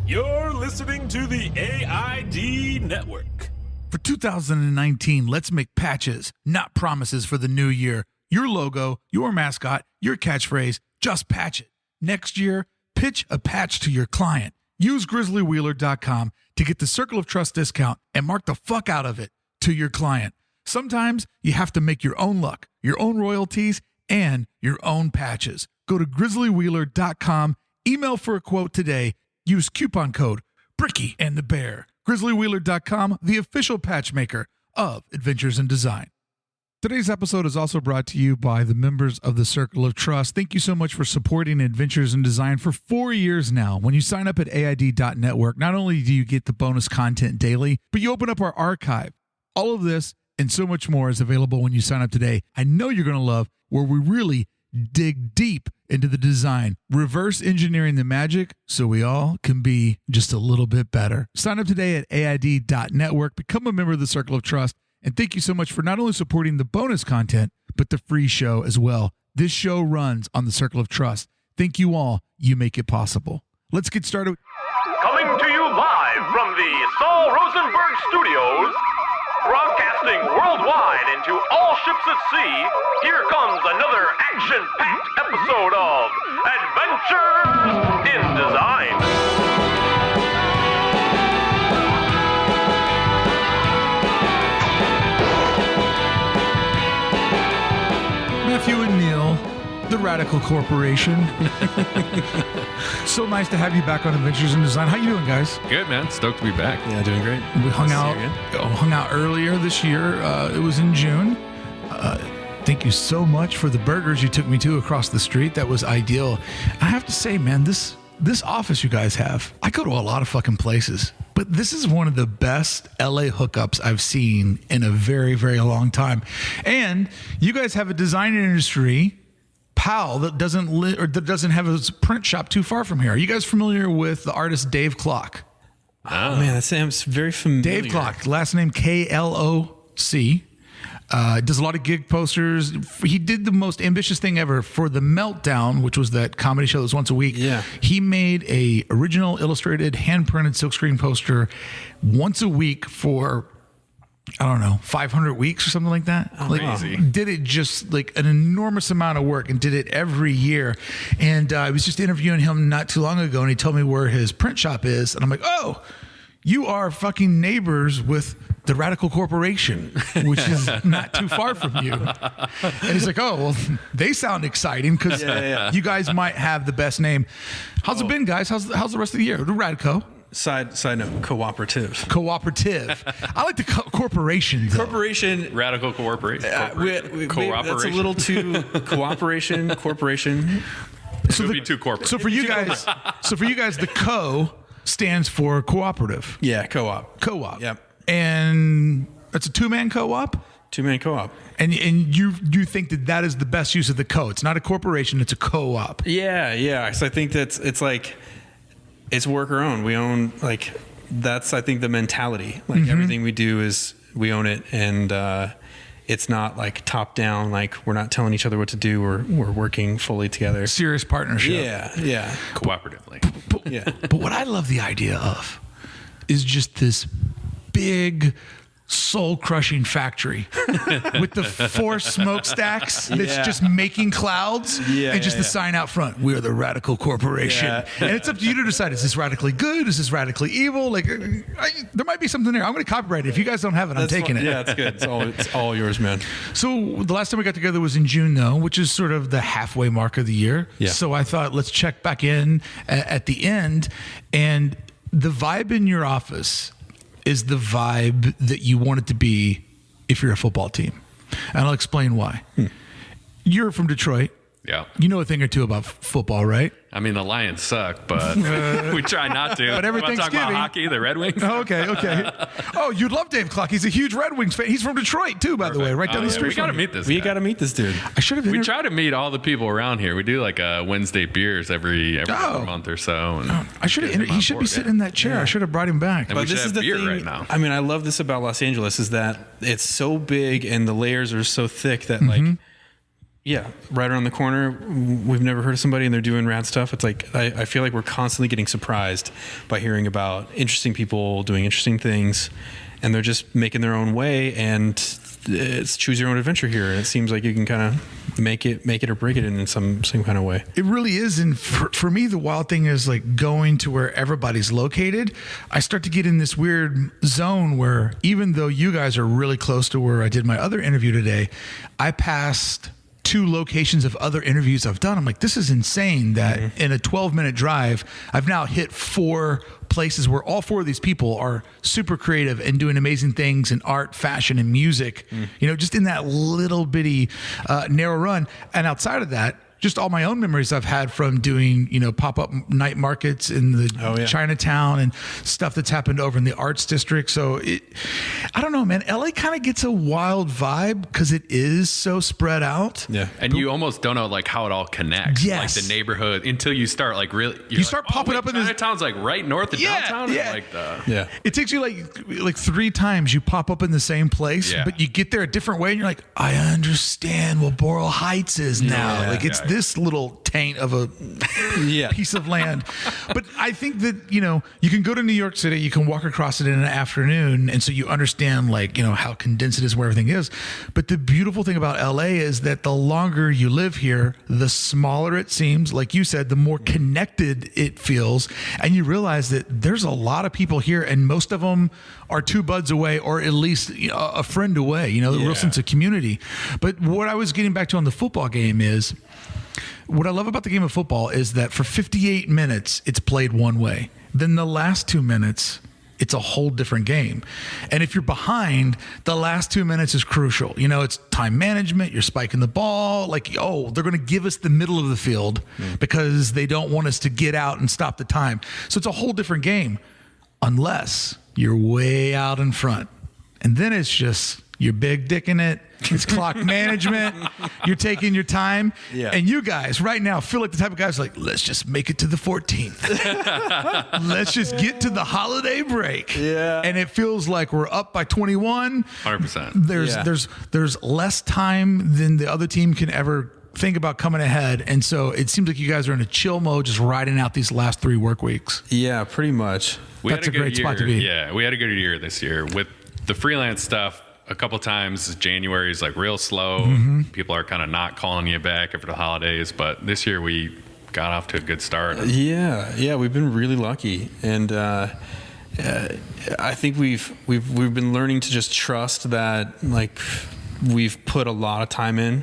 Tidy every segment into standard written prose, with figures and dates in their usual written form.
You're listening to the AID Network. For 2019, let's make patches, not promises for the new year. Your logo, your mascot, your catchphrase, just patch it. Next year, pitch a patch to your client. Use grizzlywheeler.com to get the Circle of Trust discount and mark the fuck out of it to your client. Sometimes you have to make your own luck, your own royalties, and your own patches. Go to grizzlywheeler.com, email for a quote today, use coupon code Bricky and the Bear. grizzlywheeler.com, the official patch maker of Adventures in Design. Today's episode is also brought to you by the members of the Circle of Trust. Thank you so much for supporting Adventures in Design for 4 years now. When you sign up at AID.network, not only do you get the bonus content daily, but you open up our archive. All of this and so much more is available when you sign up today. I know you're going to love where we really dig deep into the design, reverse engineering the magic so we all can be just a little bit better. Sign up today at AID.network, become a member of the Circle of Trust, and thank you so much for not only supporting the bonus content, but the free show as well. This show runs on the Circle of Trust. Thank you all. You make it possible. Let's get started. Coming to you live from the Saul Rosenberg Studios, broadcasting worldwide into all ships at sea, here comes another action-packed episode of Adventures in Design. Matthew and Neil, the Radical Corporation. So nice to have you back on Adventures in Design. How you doing, guys? Good, man. Stoked to be back. Yeah, doing great. We hung out earlier this year. It was in June. Thank you so much for the burgers you took me to across the street. That was ideal. I have to say, man, this office you guys have, I go to a lot of fucking places, but this is one of the best LA hookups I've seen in a very, very long time. And you guys have a design industry pal that doesn't have a print shop too far from here. Are you guys familiar with the artist Dave Clock? Oh man, that sounds very familiar. Dave Clock, last name Kloc. Does a lot of gig posters. He did the most ambitious thing ever for The Meltdown, which was that comedy show that was once a week. Yeah. He made a original illustrated hand-printed silkscreen poster once a week for, I don't know, 500 weeks or something like that. Crazy. Did it just like an enormous amount of work and did it every year. And I was just interviewing him not too long ago and he told me where his print shop is. And I'm like, oh, you are fucking neighbors with the Radical Corporation, which is not too far from you. And he's like, oh, well, they sound exciting because you guys might have the best name. How's it been, guys? How's the rest of the year? The Radco. Side note, cooperative. Cooperative. I like the corporation, though. Corporation. Radical Corporation. Cooperation. That's a little too corporation. So be too corporate. So for you guys, the co stands for cooperative. Yeah, co-op. Co-op. Yep. And it's a two-man co-op? Two-man co-op. And you think that is the best use of the co. It's not a corporation, it's a co-op. Yeah. So I think it's like, it's work or own. We own, like, that's, I think, the mentality. Like, everything we do is, we own it. And it's not like top down, like we're not telling each other what to do. We're working fully together. Serious partnership. Yeah. Cooperatively. But what I love the idea of is just this big soul-crushing factory with the 4 smokestacks that's just making clouds and just the sign out front, we are the Radical Corporation. And it's up to you to decide, is this radically good? Is this radically evil? Like, there might be something there. I'm going to copyright it. If you guys don't have it, I'm taking it. Yeah, it's good. It's all yours, man. So the last time we got together was in June, though, which is sort of the halfway mark of the year. Yeah. So I thought, let's check back in at the end. And the vibe in your office is the vibe that you want it to be if you're a football team. And I'll explain why. You're from Detroit. Yeah. You know a thing or two about football, right? I mean, the Lions suck, but we try not to. But every Want to talk Thanksgiving- about hockey, the Red Wings? Okay. Oh, you'd love Dave Clock. He's a huge Red Wings fan. He's from Detroit, too, by the way, right down the street We got to from meet this We guy. got to meet this dude. I should have We try to meet all the people around here. We do like a Wednesday beers every other month or so. And I should have. He should be sitting in that chair. I should have brought him back. And we should this have is the beer thing. right now. I mean, I love this about Los Angeles is that it's so big and the layers are so thick that like Yeah, right around the corner. We've never heard of somebody and they're doing rad stuff. It's like I feel like we're constantly getting surprised by hearing about interesting people doing interesting things, and they're just making their own way. And it's choose your own adventure here. And it seems like you can kind of make it or break it in some kind of way. It really is. And for me, the wild thing is like going to where everybody's located. I start to get in this weird zone where even though you guys are really close to where I did my other interview today, I passed 2 locations of other interviews I've done. I'm like, this is insane that in a 12-minute drive, I've now hit 4 places where all 4 of these people are super creative and doing amazing things in art, fashion, and music, just in that little bitty narrow run. And outside of that, just all my own memories I've had from doing, pop-up night markets in the Chinatown and stuff that's happened over in the arts district. So I don't know, man, LA kind of gets a wild vibe because it is so spread out. Yeah. And you almost don't know like how it all connects. Yes. Like the neighborhood until you start like really, you start popping up in this Chinatown's like right north of downtown. Yeah. Like It takes you like 3 times you pop up in the same place, but you get there a different way and you're like, I understand what Boral Heights is now. It's this little taint of a piece of land. But I think that, you can go to New York City, you can walk across it in an afternoon. And so you understand how condensed it is, where everything is. But the beautiful thing about LA is that the longer you live here, the smaller it seems. Like you said, the more connected it feels. And you realize that there's a lot of people here and most of them are 2 buds away or at least a friend away, the real sense of community. But what I was getting back to on the football game is, what I love about the game of football is that for 58 minutes, it's played one way. Then the last 2 minutes, it's a whole different game. And if you're behind, the last 2 minutes is crucial. It's time management. You're spiking the ball. They're going to give us the middle of the field because they don't want us to get out and stop the time. So it's a whole different game unless you're way out in front. And then it's just... you're big dicking it. It's clock management. You're taking your time. Yeah. And you guys right now feel like the type of guys like, let's just make it to the 14th. Let's just get to the holiday break. Yeah. And it feels like we're up by 21. 100%. There's less time than the other team can ever think about coming ahead. And so it seems like you guys are in a chill mode, just riding out these last 3 work weeks. Yeah, pretty much. That's a great spot to be. Yeah. We had a good year this year with the freelance stuff. A couple times January is like real slow. People are kind of not calling you back after the holidays, but this year we got off to a good start. Yeah, we've been really lucky, and I think we've been learning to just trust that we've put a lot of time in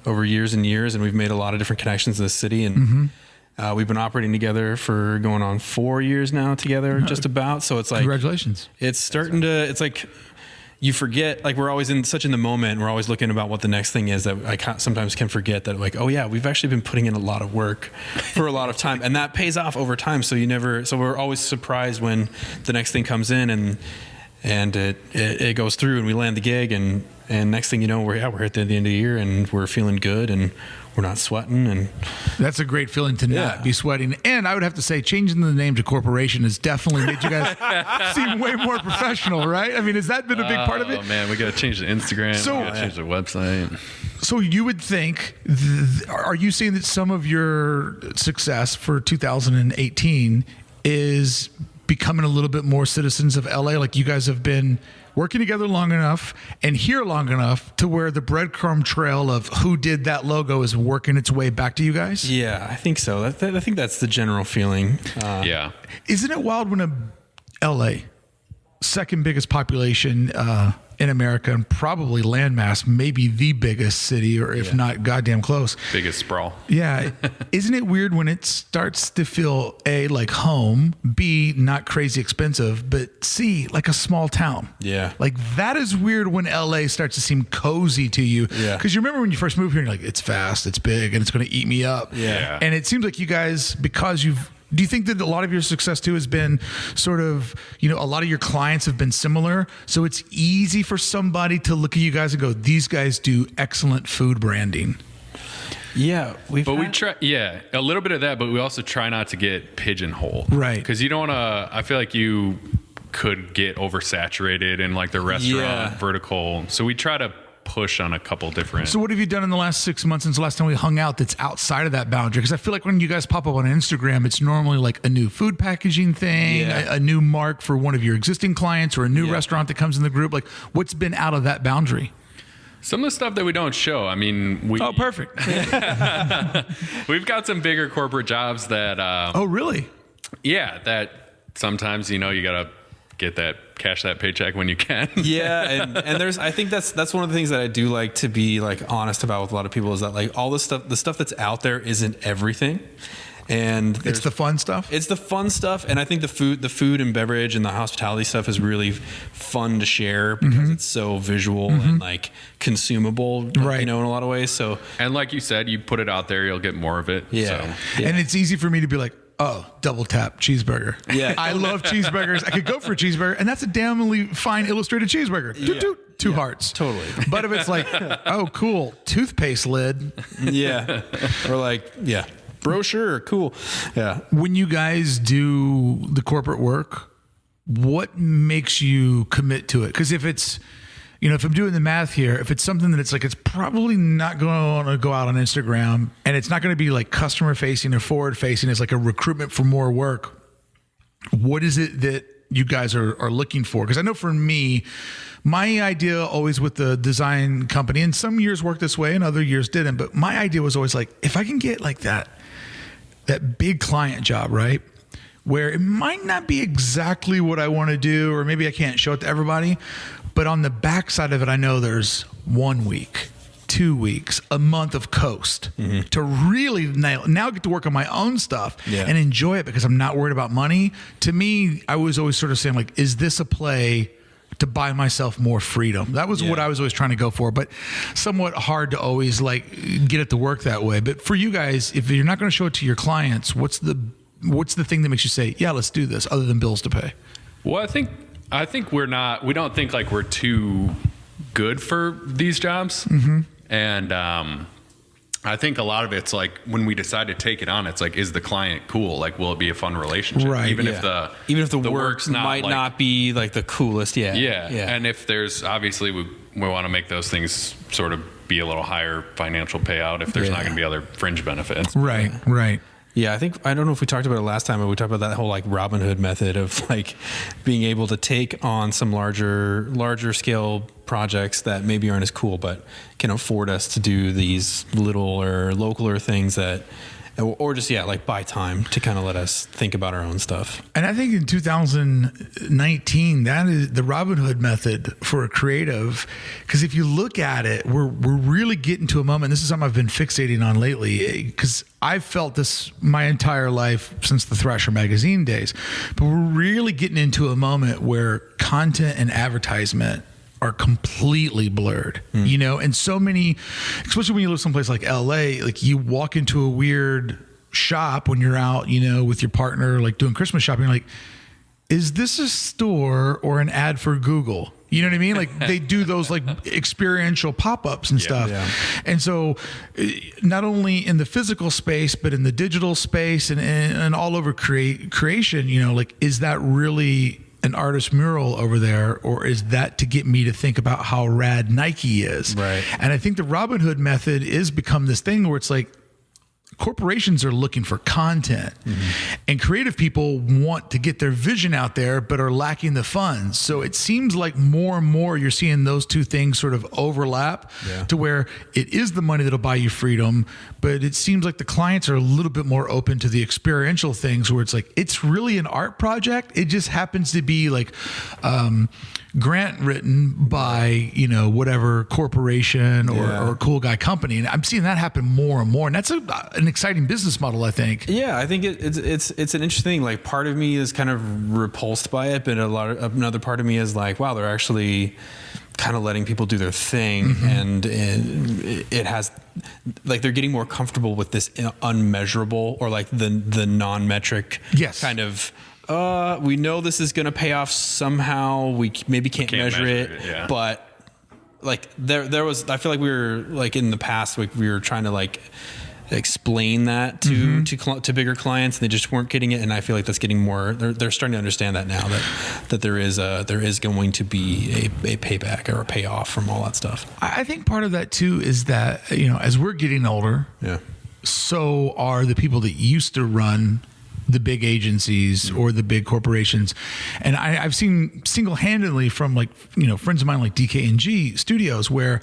over years and years, and we've made a lot of different connections in the city, and we've been operating together for going on 4 years now together, just about. So it's like, congratulations. It's starting to. It's like. You forget, we're always in the moment. We're always looking about what the next thing is, that I sometimes can forget that we've actually been putting in a lot of work for a lot of time, and that pays off over time. So we're always surprised when the next thing comes in and it goes through and we land the gig, and next thing you know, we're at the end of the year and we're feeling good and we're not sweating. And that's a great feeling to not be sweating. And I would have to say, changing the name to corporation has definitely made you guys seem way more professional, right? I mean, has that been a big part of it? Oh man, we got to change the Instagram. We got to change the website. So you would think, are you saying that some of your success for 2018 is becoming a little bit more citizens of LA? Like you guys have been working together long enough and here long enough to where the breadcrumb trail of who did that logo is working its way back to you guys? Yeah, I think so. I think that's the general feeling. Yeah. Isn't it wild when LA, second biggest population in America and probably landmass, maybe the biggest city, or if not goddamn close. Biggest sprawl. Yeah. Isn't it weird when it starts to feel A, like home, B, not crazy expensive, but C, like a small town? Yeah. Like that is weird when LA starts to seem cozy to you. Yeah. Because you remember when you first moved here, you're like, it's fast, it's big, and it's going to eat me up. Yeah. And it seems like you guys, because do you think that a lot of your success too has been sort of, a lot of your clients have been similar? So it's easy for somebody to look at you guys and go, these guys do excellent food branding. Yeah. We try, a little bit of that, but we also try not to get pigeonholed. Right. Because you don't want to, I feel like you could get oversaturated in like the restaurant vertical. So we try to push on a couple different. So what have you done in the last 6 months since the last time we hung out that's outside of that boundary? Because I feel like when you guys pop up on Instagram, it's normally like a new food packaging thing, a new mark for one of your existing clients, or a new restaurant that comes in the group. Like, what's been out of that boundary? Some of the stuff that we don't show. I mean, Oh, perfect. we've got some bigger corporate jobs that. Oh, really? Yeah, that sometimes, you gotta cash that paycheck when you can. Yeah, and I think that's one of the things that I do like to be like honest about with a lot of people, is that like all the stuff that's out there isn't everything. And it's the fun stuff. It's the fun stuff, and I think the food and beverage and the hospitality stuff is really fun to share because it's so visual and like consumable, right? In a lot of ways. So, and like you said, you put it out there, you'll get more of it. Yeah. And it's easy for me to be like, oh, double tap cheeseburger. Yeah. I love cheeseburgers. I could go for a cheeseburger, and that's a damnly fine illustrated cheeseburger. Two hearts. Totally. But if it's like, oh, cool, toothpaste lid. Yeah. Or like, brochure, cool. Yeah. When you guys do the corporate work, what makes you commit to it? Because if it's, if I'm doing the math here, if it's something that it's like, it's probably not going to go out on Instagram, and it's not going to be like customer facing or forward facing, it's like a recruitment for more work. What is it that you guys are looking for? Because I know for me, my idea always with the design company, and some years worked this way and other years didn't, but my idea was always like, if I can get like that big client job, right? Where it might not be exactly what I want to do, or maybe I can't show it to everybody, but on the backside of it, I know there's 1 week, 2 weeks, a month of coast to really nail it. Now I get to work on my own stuff and enjoy it because I'm not worried about money. To me, I was always sort of saying like, is this a play to buy myself more freedom? That was what I was always trying to go for, but somewhat hard to always like get it to work that way. But for you guys, if you're not going to show it to your clients, what's the thing that makes you say, yeah, let's do this, other than bills to pay? Well, I think we don't think like we're too good for these jobs. And I think a lot of it's like when we decide to take it on, it's like, is the client cool? Like, will it be a fun relationship? Right. Even if the work might not be like the coolest. Yeah. And if there's obviously we want to make those things sort of be a little higher financial payout if there's not going to be other fringe benefits. Right. Yeah, I don't know if we talked about it last time, but we talked about that whole like Robin Hood method of like being able to take on some larger scale projects that maybe aren't as cool, but can afford us to do these little or localer things that, or just, like buy time to kind of let us think about our own stuff. And I think in 2019, that is the Robin Hood method for a creative. Because if you look at it, we're really getting to a moment. This is something I've been fixating on lately, because I've felt this my entire life since the Thrasher magazine days. But we're really getting into a moment where content and advertisement are completely blurred, and so many, especially when you live someplace like LA, like you walk into a weird shop when you're out, with your partner, like doing Christmas shopping, like, is this a store or an ad for Google? You know what I mean? Like they do those like experiential pop-ups and stuff. Yeah. And so not only in the physical space, but in the digital space and all over creation, like, is that really an artist mural over there, or is that to get me to think about how rad Nike is? Right. And I think the Robin Hood method is become this thing where it's like corporations are looking for content, and creative people want to get their vision out there, but are lacking the funds. So it seems like more and more you're seeing those two things sort of overlap to where it is the money that'll buy you freedom, but it seems like the clients are a little bit more open to the experiential things where it's like, it's really an art project. It just happens to be like, grant written by, whatever corporation or cool guy company. And I'm seeing that happen more and more. And that's an exciting business model, I think. Yeah, I think it's an interesting thing. Like part of me is kind of repulsed by it, but another part of me is like, wow, they're actually kind of letting people do their thing. And it has, like, they're getting more comfortable with this unmeasurable, or like the non-metric kind of, we know this is going to pay off somehow. We maybe can't measure it, but like there was, I feel like we were like in the past, like we were trying to like explain that to bigger clients, and they just weren't getting it. And I feel like that's getting more. They're starting to understand that now that there is going to be a payback or a payoff from all that stuff. I think part of that too is that, you know, as we're getting older, so are the people that used to run the big agencies or the big corporations. And I've seen single-handedly from, like, you know, friends of mine like DK&G Studios where,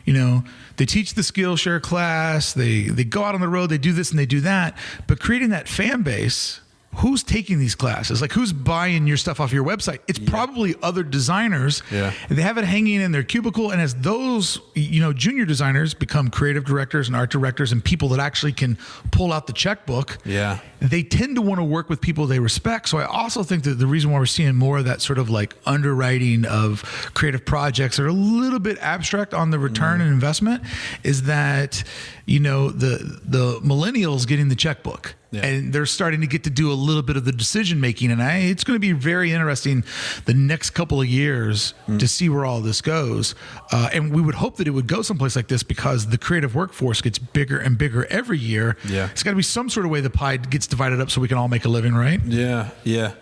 you know, they teach the Skillshare class, they go out on the road, they do this and they do that, but creating that fan base, who's taking these classes? Like, who's buying your stuff off your website? It's probably other designers. Yeah. And they have it hanging in their cubicle. And as those, you know, junior designers become creative directors and art directors and people that actually can pull out the checkbook, they tend to want to work with people they respect. So I also think that the reason why we're seeing more of that sort of like underwriting of creative projects that are a little bit abstract on the return and investment is that, you know, the millennials getting the checkbook. Yeah. And they're starting to get to do a little bit of the decision making, and it's going to be very interesting the next couple of years to see where all this goes. And we would hope that it would go someplace like this because the creative workforce gets bigger and bigger every year. Yeah, it's got to be some sort of way the pie gets divided up so we can all make a living, right? Yeah, yeah.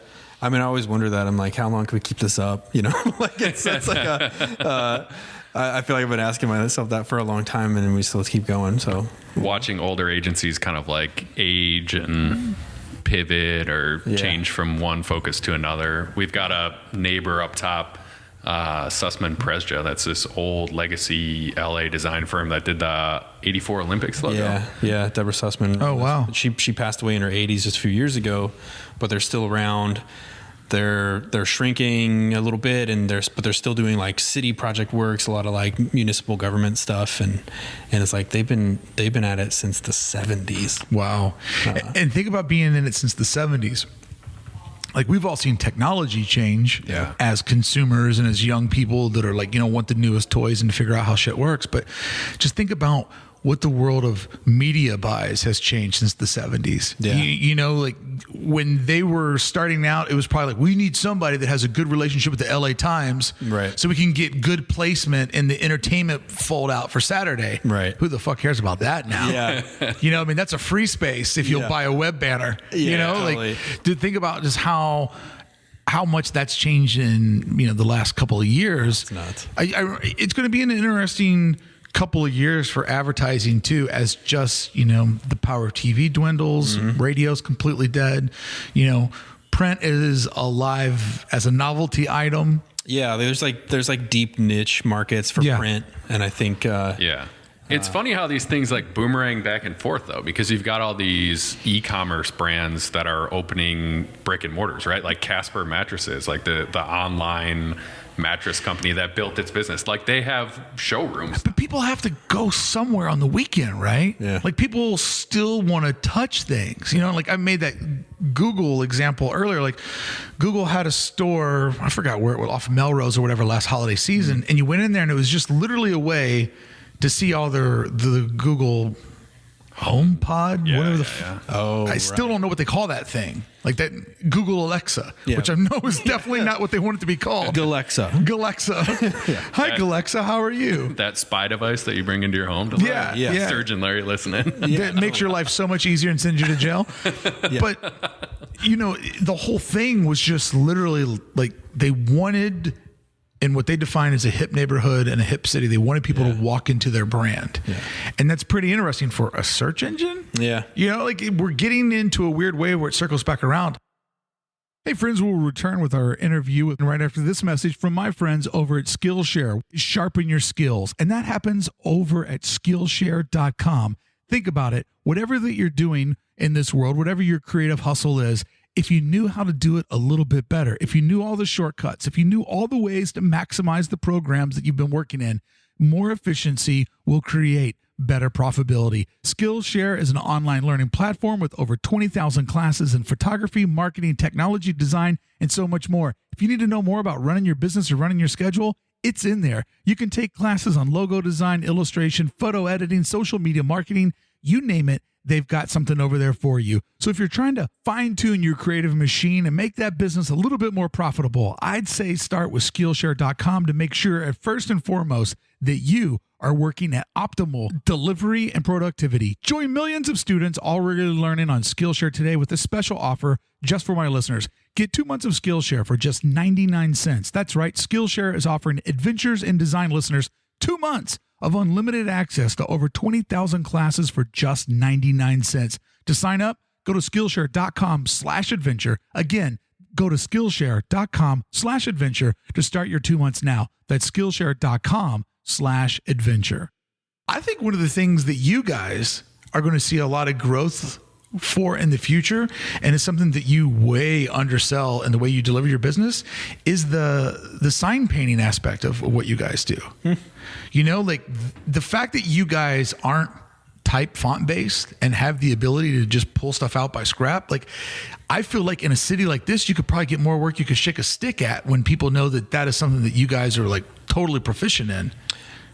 I mean, I always wonder that. I'm like, how long can we keep this up? You know, like it's like a. I feel like I've been asking myself that for a long time, and we still keep going. So watching older agencies kind of like age and pivot or change from one focus to another. We've got a neighbor up top, Sussman Presja. That's this old legacy LA design firm that did the '84 Olympics logo. Yeah, Deborah Sussman. Oh wow, she passed away in her 80s just a few years ago, but they're still around. They're shrinking a little bit, but they're still doing like city project works, a lot of like municipal government stuff, and it's like they've been at it since the 70s. Wow. And think about being in it since the 70s. Like, we've all seen technology change as consumers and as young people that are like, you know, want the newest toys and to figure out how shit works. But just think about what the world of media buys has changed since the 70s. Yeah. You know, like when they were starting out, it was probably like, we need somebody that has a good relationship with the LA Times, right, so we can get good placement in the entertainment fold out for Saturday. Right. Who the fuck cares about that now? Yeah. You know, I mean, that's a free space if you'll buy a web banner. You know, totally. Like, to think about just how much that's changed in, you know, the last couple of years. It's nuts. It's going to be an interesting couple of years for advertising too, as just, you know, the power of TV dwindles, radio's completely dead, you know, print is alive as a novelty item. Yeah, there's like deep niche markets for print, and I think it's funny how these things like boomerang back and forth though, because you've got all these e-commerce brands that are opening brick and mortars, right? Like Casper Mattresses, like the online mattress company that built its business. Like, they have showrooms. But people have to go somewhere on the weekend, right? Yeah. Like, people still want to touch things. You know, like I made that Google example earlier. Like, Google had a store, I forgot where it was, off Melrose or whatever, last holiday season, and you went in there and it was just literally a way to see all the Google HomePod, I still don't know what they call that thing. Like that Google Alexa, which I know is definitely not what they want it to be called. Galexa. Hi, Galexa. How are you? That spy device that you bring into your home to Surgeon Larry listening. That makes your life so much easier and sends you to jail. But, you know, the whole thing was just literally like they wanted, in what they define as a hip neighborhood and a hip city, they wanted people to walk into their brand. Yeah. And that's pretty interesting for a search engine. Yeah. You know, like we're getting into a weird way where it circles back around. Hey, friends, we'll return with our interview right after this message from my friends over at Skillshare. Sharpen your skills. And that happens over at Skillshare.com. Think about it. Whatever that you're doing in this world, whatever your creative hustle is, if you knew how to do it a little bit better, if you knew all the shortcuts, if you knew all the ways to maximize the programs that you've been working in, more efficiency will create better profitability. Skillshare is an online learning platform with over 20,000 classes in photography, marketing, technology, design, and so much more. If you need to know more about running your business or running your schedule, it's in there. You can take classes on logo design, illustration, photo editing, social media marketing, you name it. they've got something over there for you. So if you're trying to fine tune your creative machine and make that business a little bit more profitable, I'd say start with Skillshare.com to make sure at first and foremost that you are working at optimal delivery and productivity. Join millions of students already learning on Skillshare today with a special offer just for my listeners. Get 2 months of Skillshare for just 99 cents. That's right. Skillshare is offering Adventures in Design listeners 2 months of unlimited access to over 20,000 classes for just 99 cents. To sign up, go to Skillshare.com/adventure. Again, go to Skillshare.com/adventure to start your 2 months now. That's Skillshare.com/adventure. I think one of the things that you guys are going to see a lot of growth for in the future, and it's something that you way undersell in the way you deliver your business, is the sign painting aspect of what you guys do. You know, like the fact that you guys aren't type font based and have the ability to just pull stuff out by scrap. Like, I feel like in a city like this, you could probably get more work you could shake a stick at when people know that that is something that you guys are like totally proficient in.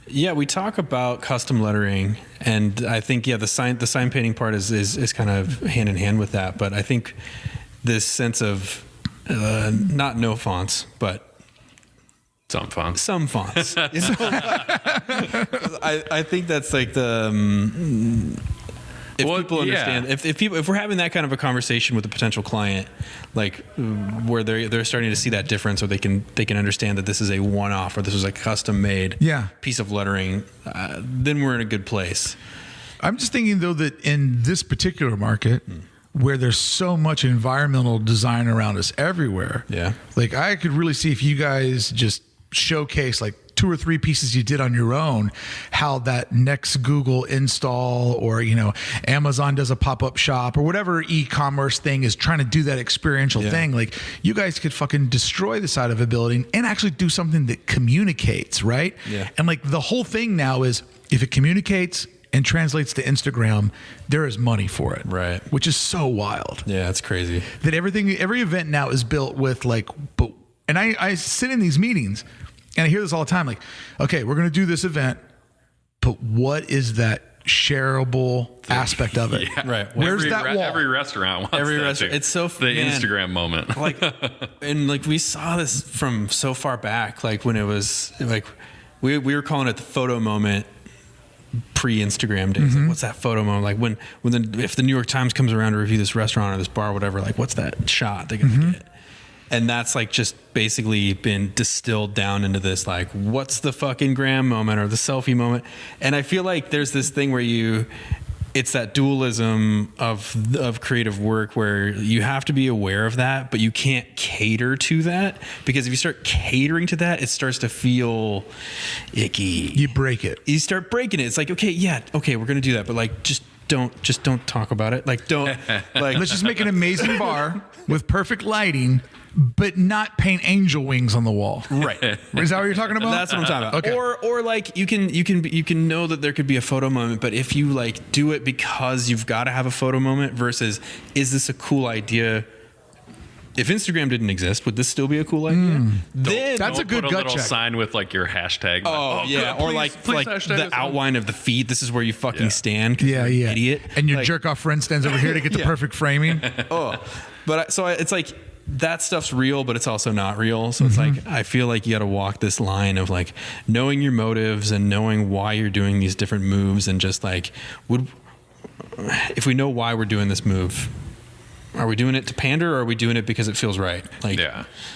Yeah, we talk about custom lettering, and I think the sign painting part is kind of hand in hand with that. But I think this sense of not no fonts, but Some fonts. some fonts. So, I think that's like the people understand if we're having that kind of a conversation with a potential client, like where they're starting to see that difference, or they can understand that this is a one-off or this was a custom made piece of lettering, then we're in a good place. I'm just thinking though that in this particular market where there's so much environmental design around us everywhere, like I could really see if you guys just showcase like 2 or 3 pieces you did on your own, how that next Google install, or, you know, Amazon does a pop-up shop or whatever e-commerce thing is trying to do that experiential thing. Like you guys could fucking destroy the side of a building and actually do something that communicates, right? Yeah. And like the whole thing now is if it communicates and translates to Instagram, there is money for it. Right. Which is so wild. Yeah, it's crazy. That every event now is built with like, and I sit in these meetings and I hear this all the time, like, okay, we're going to do this event, but what is that shareable aspect of it? Yeah. Right. Where's that wall? Every restaurant wants Every that restaurant. too. It's so the Instagram moment. Like, and like we saw this from so far back, like when it was like we were calling it the photo moment pre-Instagram days. Like, what's that photo moment? Like if the New York Times comes around to review this restaurant or this bar or whatever, like what's that shot they're gonna get? And that's like just basically been distilled down into this, like, what's the fucking gram moment or the selfie moment? And I feel like there's this thing where it's that dualism of creative work where you have to be aware of that, but you can't cater to that, because if you start catering to that, it starts to feel icky. You break it. You start breaking it. It's like, okay, we're going to do that. But like, just don't talk about it. Like, don't like, let's just make an amazing bar with perfect lighting, but not paint angel wings on the wall. Right. Is that what you're talking about? That's what I'm talking about. Okay. Or like you can know that there could be a photo moment, but if you like do it because you've got to have a photo moment versus is this a cool idea? If Instagram didn't exist, would this still be a cool idea? Then That's a good put gut a little check. sign with like your hashtag. Oh yeah, good. or Please- like please hashtag the this outline of the feed. This is where you fucking stand. 'Cause you're an idiot. And your Like, jerk off friend stands over here to get the perfect framing. It's like that stuff's real, but it's also not real. So it's like, I feel like you got to walk this line of like knowing your motives and knowing why you're doing these different moves, and just like, if we know why we're doing this move, are we doing it to pander, or are we doing it because it feels right? Like,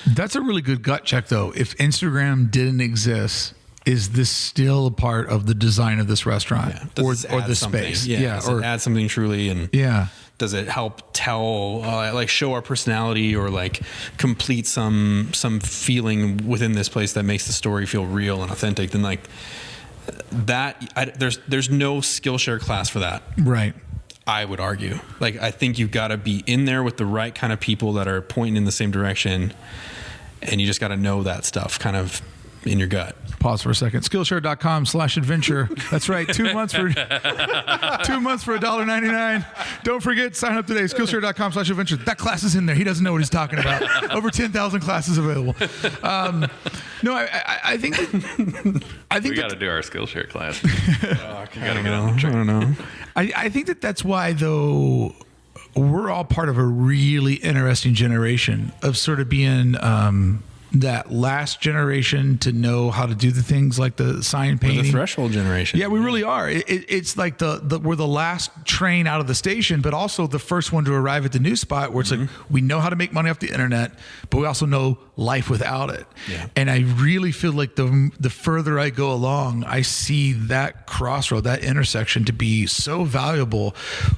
That's a really good gut check, though. If Instagram didn't exist, is this still a part of the design of this restaurant or the space? Or add something truly, and does it help tell, like show our personality, or like complete some feeling within this place that makes the story feel real and authentic? Then like that, there's no Skillshare class for that, right? I would argue. Like, I think you've got to be in there with the right kind of people that are pointing in the same direction, and you just got to know that stuff kind of in your gut. Pause for a second. Skillshare.com/adventure. That's right. 2 months for $1.99. Don't forget, sign up today. Skillshare.com/adventure. That class is in there. He doesn't know what he's talking about. Over 10,000 classes available. No, I think that, I think We that, got to do our Skillshare class. I don't know. I think that that's why though we're all part of a really interesting generation of sort of being that last generation to know how to do the things like the sign painting. We're the threshold generation. Yeah, we really are. It's like we're the last train out of the station, but also the first one to arrive at the new spot where it's like we know how to make money off the internet, but we also know life without it. Yeah. And I really feel like the further I go along, I see that crossroad, that intersection to be so valuable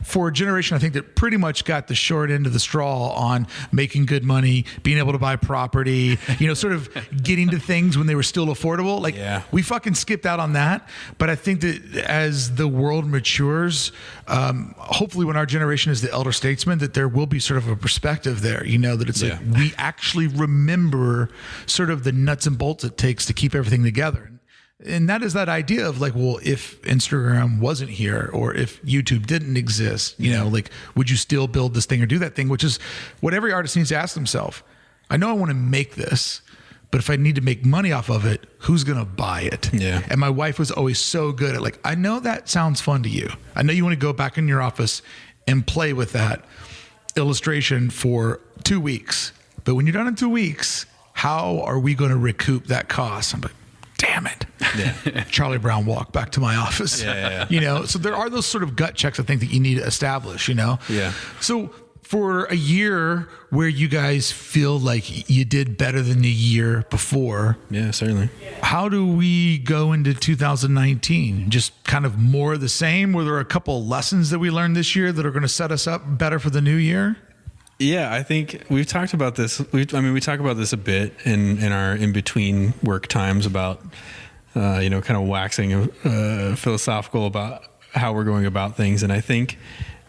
for a generation, I think, that pretty much got the short end of the straw on making good money, being able to buy property, sort of getting to things when they were still affordable. Like we fucking skipped out on that. But I think that as the world matures, hopefully when our generation is the elder statesman, that there will be sort of a perspective there, that it's like we actually remember sort of the nuts and bolts it takes to keep everything together. And that is that idea of like, well, if Instagram wasn't here or if YouTube didn't exist, like, would you still build this thing or do that thing? Which is what every artist needs to ask themselves. I know I want to make this, but if I need to make money off of it, who's going to buy it? Yeah. And my wife was always so good at like, I know that sounds fun to you. I know you want to go back in your office and play with that illustration for 2 weeks. But when you're done in 2 weeks, how are we going to recoup that cost? I'm like, damn it. Yeah. Charlie Brown walked back to my office. Yeah. So there are those sort of gut checks I think that you need to establish, Yeah. So for a year where you guys feel like you did better than the year before. Yeah, certainly. How do we go into 2019? Just kind of more of the same? Were there a couple lessons that we learned this year that are going to set us up better for the new year? Yeah, I think we've talked about this. We talk about this a bit in our in-between work times about, kind of waxing philosophical about how we're going about things. And I think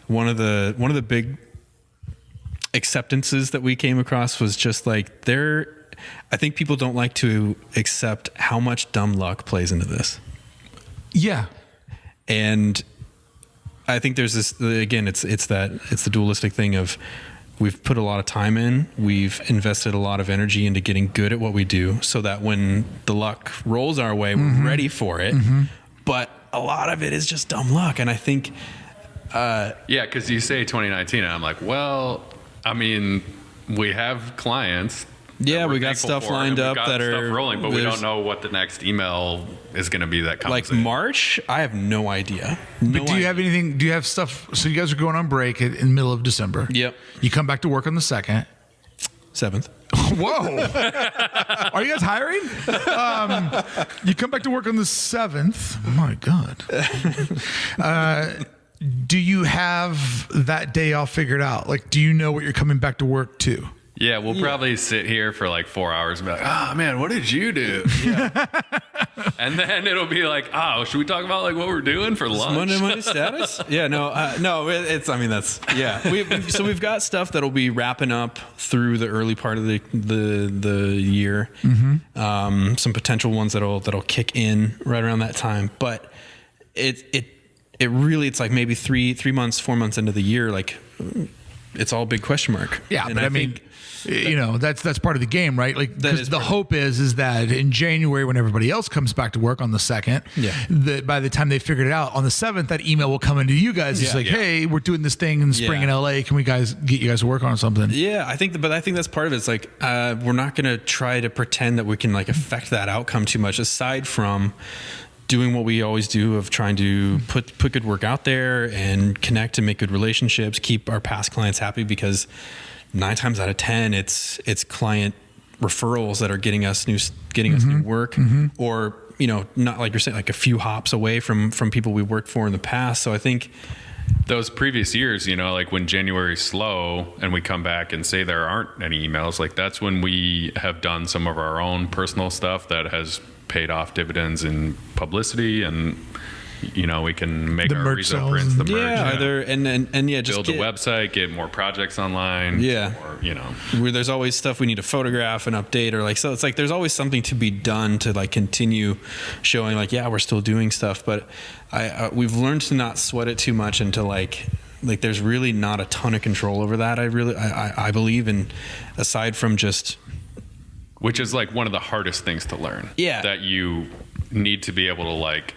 one of the big acceptances that we came across was just like I think people don't like to accept how much dumb luck plays into this. Yeah. And I think there's this, again, it's the dualistic thing of we've put a lot of time in, we've invested a lot of energy into getting good at what we do so that when the luck rolls our way, we're ready for it. But a lot of it is just dumb luck. And I think, because you say 2019 and I'm like, well, I mean, we have clients. Yeah, we got stuff lined up that are stuff rolling, but we don't know what the next email is going to be that comes like in. March. I have no idea. But do you have anything? Do you have stuff? So you guys are going on break in the middle of December. Yep. You come back to work on the 2nd. 7th. Whoa. Are you guys hiring? You come back to work on the 7th. Oh my God. Do you have that day all figured out? Like, do you know what you're coming back to work to? Yeah, we'll probably sit here for like 4 hours and be like, oh man, what did you do? Yeah. And then it'll be like, oh, should we talk about like what we're doing for lunch? Monday status? Yeah, no, it's, I mean, that's, yeah. We've got stuff that'll be wrapping up through the early part of the year. Some potential ones that'll kick in right around that time. But it really, it's like maybe 3 months, 4 months into the year, like it's all big question mark. Yeah, and but I mean, that's part of the game, right? Like, because the hope is that in January, when everybody else comes back to work on the 2nd, that by the time they figured it out on the 7th, that email will come into you guys. It's hey, we're doing this thing in the spring in LA. Can we get you guys to work on something? Yeah, I think that's part of it. It's like we're not going to try to pretend that we can like affect that outcome too much, aside from doing what we always do of trying to put good work out there and connect and make good relationships, keep our past clients happy, because 9 times out of 10, it's client referrals that are getting us new work, or, not like you're saying, like a few hops away from people we worked for in the past. So I think those previous years, like when January's slow and we come back and say there aren't any emails, like that's when we have done some of our own personal stuff that has paid off dividends in publicity, and we can make our Rezo prints, the merch, just build a website, get more projects online, where there's always stuff we need to photograph and update, or like, so it's like there's always something to be done to like continue showing like, we're still doing stuff. But we've learned to not sweat it too much, and to like there's really not a ton of control over that. I believe in, aside from just which is like one of the hardest things to learn. Yeah. That you need to be able to like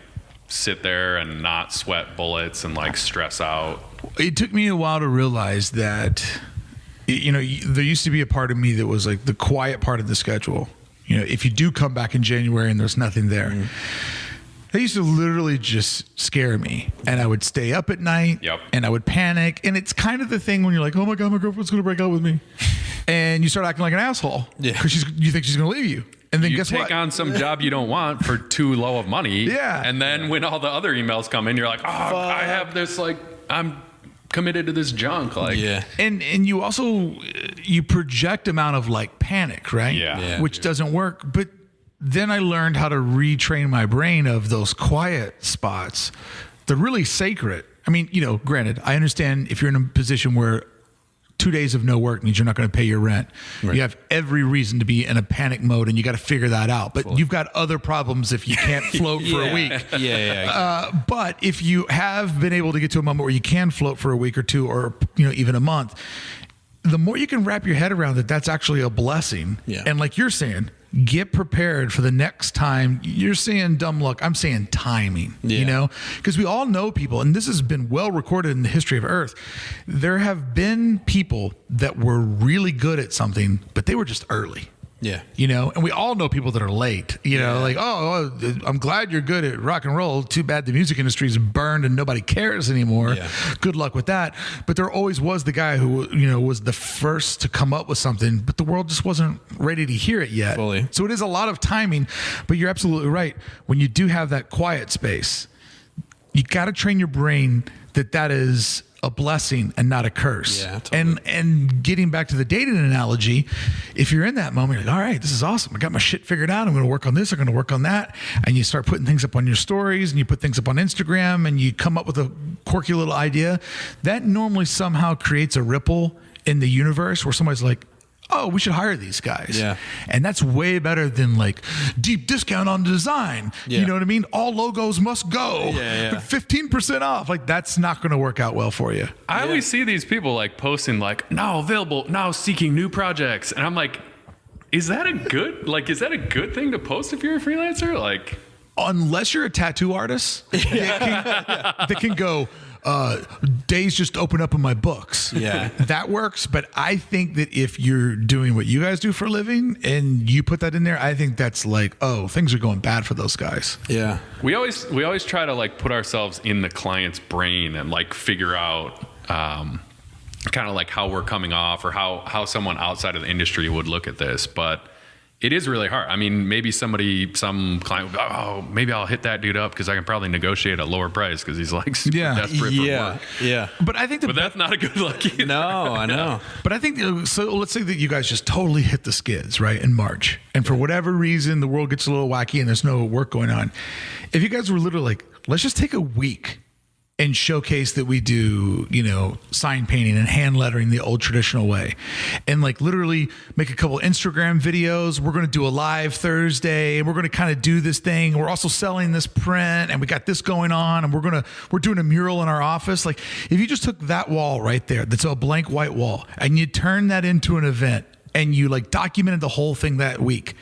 sit there and not sweat bullets and like stress out. It took me a while to realize that, you know, there used to be a part of me that was like the quiet part of the schedule. You know, if you do come back in January and there's nothing there, that used to literally just scare me. And I would stay up at night and I would panic. And it's kind of the thing when you're like, oh my God, my girlfriend's going to break up with me. And you start acting like an asshole because you think she's going to leave you. And then guess what? You take on some job you don't want for too low of money. Yeah. And then when all the other emails come in, you're like, oh, I have this, like, I'm committed to this junk. Like, And you also, you project amount of like panic, right? Yeah. Which doesn't work. But then I learned how to retrain my brain of those quiet spots. They're really sacred. I mean, you know, granted, I understand if you're in a position where 2 days of no work means you're not going to pay your rent. Right. You have every reason to be in a panic mode and you got to figure that out. But you've got other problems if you can't float for a week. But if you have been able to get to a moment where you can float for a week or two or, you know, even a month, the more you can wrap your head around that, that's actually a blessing. Yeah. And like you're saying, get prepared for the next time. You're saying dumb luck. I'm saying timing, you know, because we all know people, and this has been well recorded in the history of Earth. There have been people that were really good at something, but they were just early. Yeah. You know, and we all know people that are late, you know, like, oh, I'm glad you're good at rock and roll. Too bad the music industry's burned and nobody cares anymore. Yeah. Good luck with that. But there always was the guy who, you know, was the first to come up with something, but the world just wasn't ready to hear it yet. Fully. So it is a lot of timing, but you're absolutely right. When you do have that quiet space, you got to train your brain that is a blessing and not a curse. Yeah, totally. And getting back to the dating analogy, if you're in that moment, you're like, all right, this is awesome. I got my shit figured out. I'm going to work on this. I'm going to work on that. And you start putting things up on your stories and you put things up on Instagram and you come up with a quirky little idea. That normally somehow creates a ripple in the universe where somebody's like, oh, we should hire these guys. Yeah. And that's way better than like deep discount on design. Yeah. You know what I mean? All logos must go. 15% off. Like that's not going to work out well for you. I always see these people like posting like now available, now seeking new projects. And I'm like, is that a good thing to post if you're a freelancer? Like, unless you're a tattoo artist that can go, days just open up in my books. Yeah. That works. But I think that if you're doing what you guys do for a living and you put that in there, I think that's like, oh, things are going bad for those guys. Yeah. We always try to like put ourselves in the client's brain and like figure out kind of like how we're coming off or how someone outside of the industry would look at this. But it is really hard. I mean, maybe some client would go, oh, maybe I'll hit that dude up because I can probably negotiate a lower price because he's like super desperate for work. Yeah. But I think that's not a good look either. No, I know. But I think, so let's say that you guys just totally hit the skids, right, in March. And for whatever reason, the world gets a little wacky and there's no work going on. If you guys were literally like, let's just take a week and showcase that we do, you know, sign painting and hand lettering the old traditional way. And like literally make a couple Instagram videos. We're going to do a live Thursday and we're going to kind of do this thing. We're also selling this print and we got this going on and we're doing a mural in our office. Like if you just took that wall right there, that's a blank white wall, and you turn that into an event and you like documented the whole thing that week.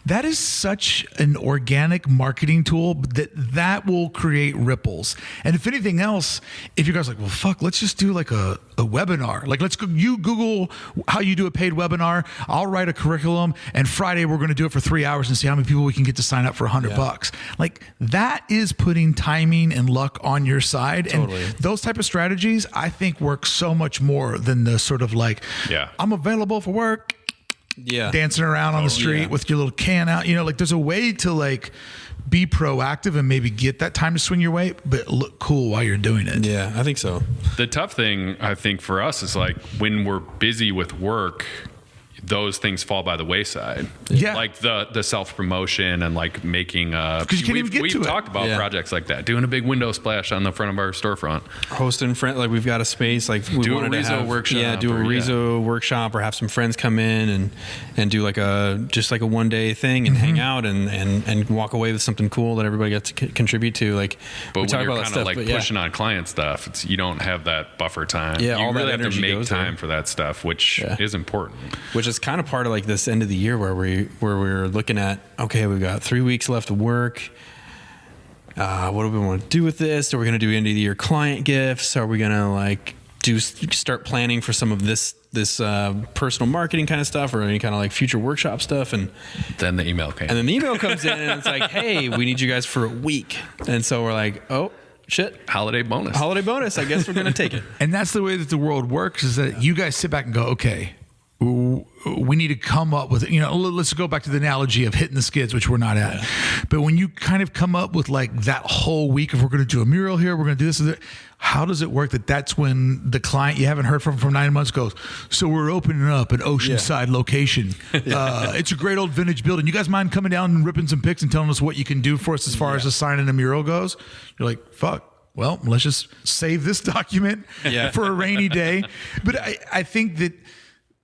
That is such an organic marketing tool that will create ripples. And if anything else, if you guys are like, well, fuck, let's just do like a webinar. Like you Google how you do a paid webinar. I'll write a curriculum and Friday we're going to do it for 3 hours and see how many people we can get to sign up for $100. Like that is putting timing and luck on your side. Totally. And those type of strategies, I think work so much more than the sort of like, I'm available for work. Dancing around on the street with your little can out, you know, like there's a way to like be proactive and maybe get that time to swing your way, but look cool while you're doing it. Yeah, I think so. The tough thing I think for us is like when we're busy with work, those things fall by the wayside. Yeah. Like the self-promotion and like making because you can't even get to it. We've talked about projects like that, doing a big window splash on the front of our storefront, hosting friend, like we've got a space, like we do wanted a Rezo workshop. Yeah, do a Rezo workshop or have some friends come in and do like a 1 day thing and hang out and walk away with something cool that everybody gets to contribute to. Like, but we when you're kind of like pushing on client stuff, you don't have that buffer time. Yeah, you all really that have to energy make goes time there. for that stuff, which is important. Which which is kind of part of like this end of the year where we're looking at, okay, we've got 3 weeks left of work. What do we want to do with this? Are we going to do end of the year client gifts? Are we going to like start planning for some of this personal marketing kind of stuff, or any kind of like future workshop stuff? And then the email came. And then the email comes in and it's like, hey, we need you guys for a week. And so we're like, oh shit. Holiday bonus. I guess we're going to take it. And that's the way that the world works, is that you guys sit back and go, okay, we need to come up with, let's go back to the analogy of hitting the skids, which we're not at. Yeah. But when you kind of come up with like that whole week, if we're going to do a mural here, we're going to do this, how does it work that's when the client you haven't heard from 9 months goes, so we're opening up an oceanside location. It's a great old vintage building. You guys mind coming down and ripping some pics and telling us what you can do for us as far as assigning a mural goes? You're like, fuck. Well, let's just save this document for a rainy day. But I think that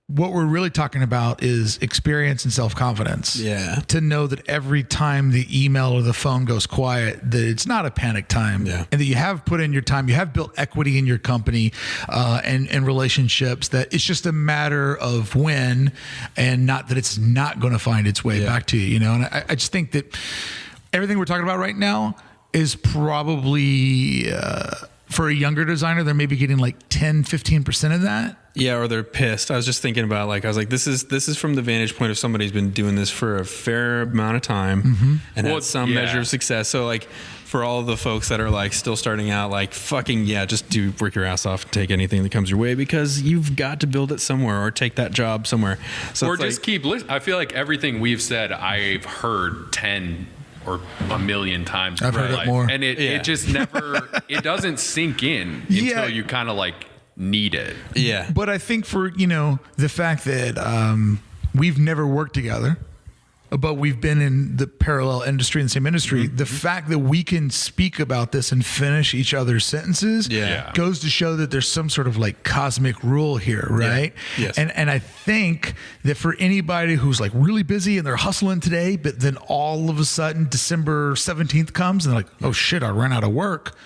what we're really talking about is experience and self-confidence. Yeah. To know that every time the email or the phone goes quiet, that it's not a panic time. Yeah. And that you have put in your time, you have built equity in your company and relationships, that it's just a matter of when, and not that it's not going to find its way back to you, And I just think that everything we're talking about right now is probably, for a younger designer, they're maybe getting like 10, 15% of that. Yeah, or they're pissed. I was just thinking about this is from the vantage point of somebody who's been doing this for a fair amount of time and had some measure of success. So like for all the folks that are like still starting out, like fucking just work your ass off and take anything that comes your way, because you've got to build it somewhere or take that job somewhere. So or just keep listening. I feel like everything we've said, I've heard 10 or a million times. I've heard it more. And it just never, it doesn't sink in until you kind of like need it. Yeah. But I think for, the fact that we've never worked together, but we've been in the parallel industry, in the same industry, the fact that we can speak about this and finish each other's sentences goes to show that there's some sort of like cosmic rule here, right? Yeah. Yes. And I think that for anybody who's like really busy and they're hustling today, but then all of a sudden December 17th comes and they're like, oh shit, I ran out of work.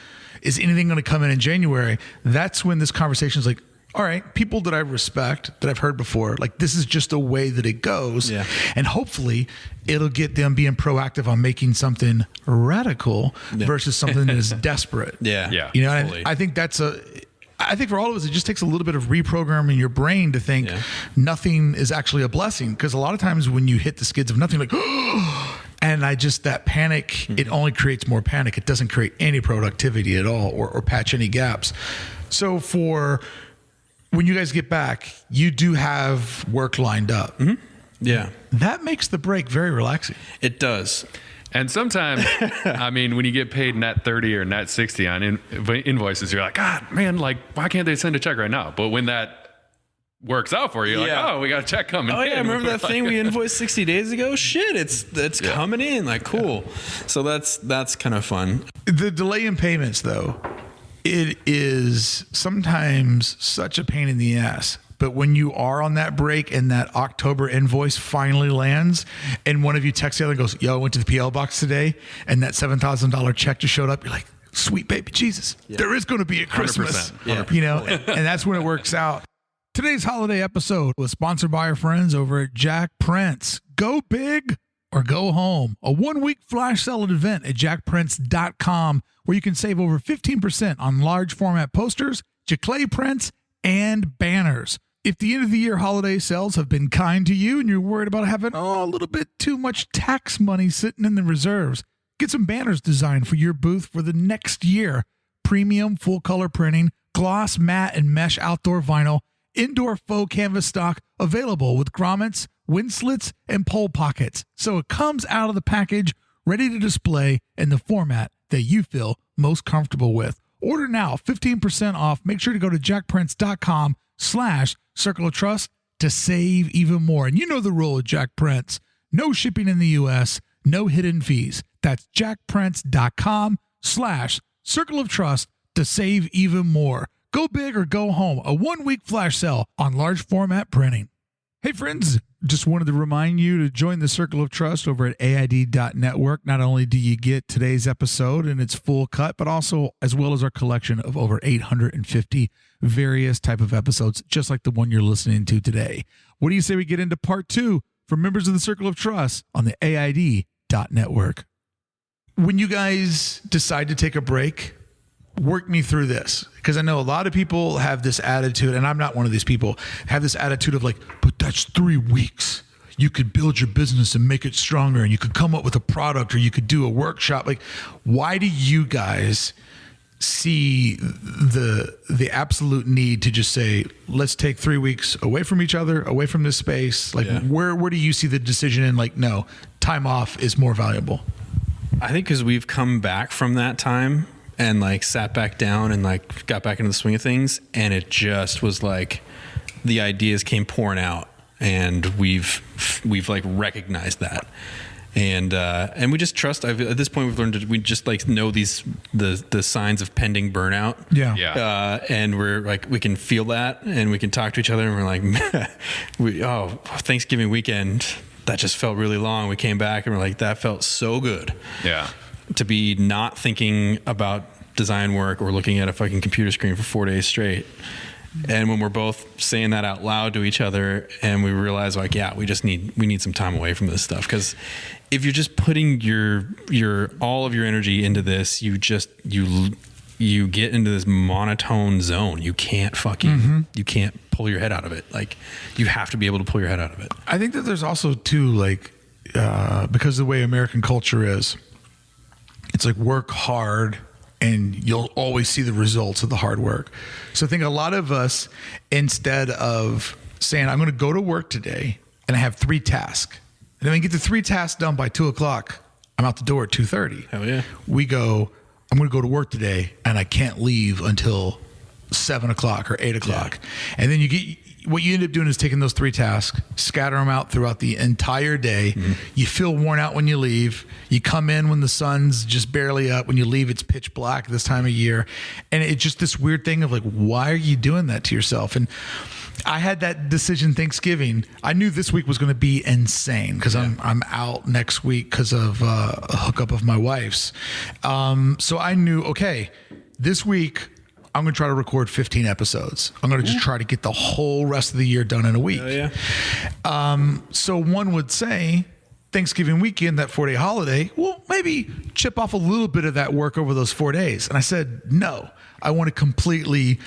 Is anything going to come in January? That's when this conversation is like, all right, people that I respect, that I've heard before, like this is just a way that it goes. Yeah. And hopefully it'll get them being proactive on making something radical versus something that is desperate. Yeah. And I think I think for all of us, it just takes a little bit of reprogramming your brain to think nothing is actually a blessing. Because a lot of times when you hit the skids of nothing, like, and that panic, it only creates more panic. It doesn't create any productivity at all or patch any gaps. So when you guys get back, you do have work lined up. Mm-hmm. Yeah. That makes the break very relaxing. It does. And sometimes, I mean, when you get paid net 30 or net 60 on invoices, you're like, God, man, like, why can't they send a check right now? But when that works out for you, like, oh, we got a check coming in. Oh, yeah, remember that thing we invoiced 60 days ago? Shit, it's coming in. Like, cool. So that's kind of fun. The delay in payments, though, it is sometimes such a pain in the ass. But when you are on that break and that October invoice finally lands and one of you texts the other and goes, yo, I went to the PL box today and that $7,000 check just showed up, you're like, sweet baby Jesus, there is going to be a Christmas, 100%. And that's when it works out. Today's holiday episode was sponsored by our friends over at Jack Prince. Go big or go home. A 1-week flash sale event at jackprince.com where you can save over 15% on large format posters, giclée prints, and banners. If the end of the year holiday sales have been kind to you and you're worried about having a little bit too much tax money sitting in the reserves, get some banners designed for your booth for the next year. Premium full color printing, gloss, matte, and mesh outdoor vinyl, indoor faux canvas stock available with grommets, wind slits, and pole pockets. So it comes out of the package ready to display in the format that you feel most comfortable with. Order now, 15% off. Make sure to go to jackprince.com/Circle of Trust to save even more. And you know the rule at Jack Prince. No shipping in the U.S., no hidden fees. That's jackprince.com/Circle of Trust to save even more. Go big or go home. A 1-week flash sale on large format printing. Hey friends, just wanted to remind you to join the Circle of Trust over at AID.network. Not only do you get today's episode in its full cut, but also as well as our collection of over 850 various type of episodes, just like the one you're listening to today. What do you say we get into part 2 for members of the Circle of Trust on the AID.network? When you guys decide to take a break, work me through this, because I know a lot of people have this attitude, and I'm not one of these people, have this attitude of like, but that's 3 weeks. You could build your business and make it stronger, and you could come up with a product, or you could do a workshop. Like, why do you guys see the absolute need to just say, let's take 3 weeks away from each other, away from this space? Like, where do you see the decision in, like, no, time off is more valuable? I think because we've come back from that time and like sat back down and like got back into the swing of things, and it just was like the ideas came pouring out, and we've like recognized that, and we just trust. At this point, we've learned we just like know the signs of pending burnout. And we're like, we can feel that, and we can talk to each other, and we're like, Thanksgiving weekend, that just felt really long. We came back and we're like, that felt so good. Yeah. To be not thinking about design work or looking at a fucking computer screen for 4 days straight. And when we're both saying that out loud to each other, and we realize like, yeah, we need some time away from this stuff. Because if you're just putting your all of your energy into this, you get into this monotone zone. You can't you can't pull your head out of it. Like, you have to be able to pull your head out of it. I think that there's also too, like, because of the way American culture is, it's like work hard and you'll always see the results of the hard work. So I think a lot of us, instead of saying, I'm going to go to work today and I have 3 tasks, and then we get the 3 tasks done by 2:00, I'm out the door at 2:30. Hell yeah. We go, I'm going to go to work today and I can't leave until 7:00 or 8:00. Yeah. And then what you end up doing is taking those 3 tasks, scatter them out throughout the entire day. Mm-hmm. You feel worn out when you leave. You come in when the sun's just barely up. When you leave, it's pitch black this time of year. And it's just this weird thing of like, why are you doing that to yourself? And I had that decision Thanksgiving. I knew this week was going to be insane because I'm out next week because of a hookup of my wife's. So I knew, okay, this week I'm going to try to record 15 episodes. I'm going to just try to get the whole rest of the year done in a week. So one would say Thanksgiving weekend, that 4-day holiday, well, maybe chip off a little bit of that work over those 4 days. And I said, no, I want to completely